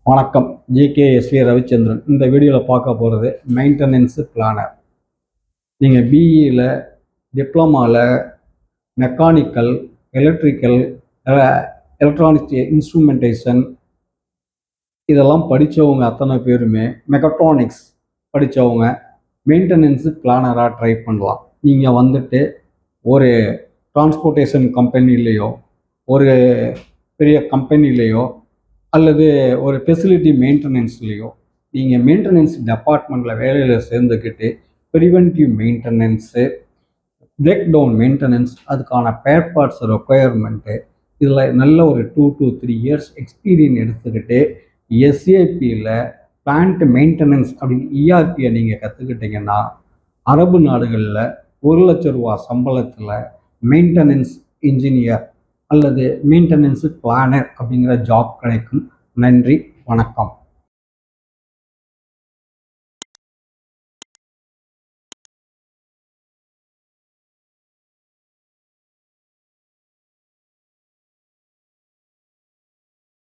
வணக்கம். ஜே.கே.எஸ்.வி. ரவிச்சந்திரன். இந்த வீடியோவில் பார்க்க போகிறது மெயின்டெனன்ஸ் பிளானர். நீங்கள் பிஇயில், டிப்ளமாவில் மெக்கானிக்கல், எலக்ட்ரிக்கல், எலக்ட்ரானிக்ஸ் இன்ஸ்ட்ருமெண்டேஷன் இதெல்லாம் படித்தவங்க அத்தனை பேருமே மெக்கட்ரானிக்ஸ் படித்தவங்க மெயின்டெனன்ஸ் பிளானராக ட்ரை பண்ணலாம். நீங்கள் வந்துட்டு ஒரு டிரான்ஸ்போர்ட்டேஷன் கம்பெனிலேயோ ஒரு பெரிய கம்பெனிலேயோ அல்லது ஒரு ஃபெசிலிட்டி மெயின்டெனன்ஸ்லேயோ நீங்கள் மெயின்டெனன்ஸ் டிபார்ட்மெண்ட்டில் வேலையில் சேர்ந்துக்கிட்டு preventive maintenance, break down maintenance, அதுக்கான ஸ்பேர் பார்ட்ஸ் ரெக்குயர்மெண்ட்டு இதில் நல்ல ஒரு 2 to 3 years எக்ஸ்பீரியன்ஸ் எடுத்துக்கிட்டு எஸ்ஏபியில் பிளான்ட் மெயின்டெனன்ஸ் அப்படின்னு இஆர்பியை நீங்கள் கற்றுக்கிட்டிங்கன்னா அரபு நாடுகளில் ₹1,00,000 சம்பளத்தில் மெயின்டெனன்ஸ் இன்ஜினியர் அல்லது மெயின்டெனன்ஸ் பிளானர் அப்படிங்கிற ஜாப் கிடைக்கும். நன்றி, வணக்கம்.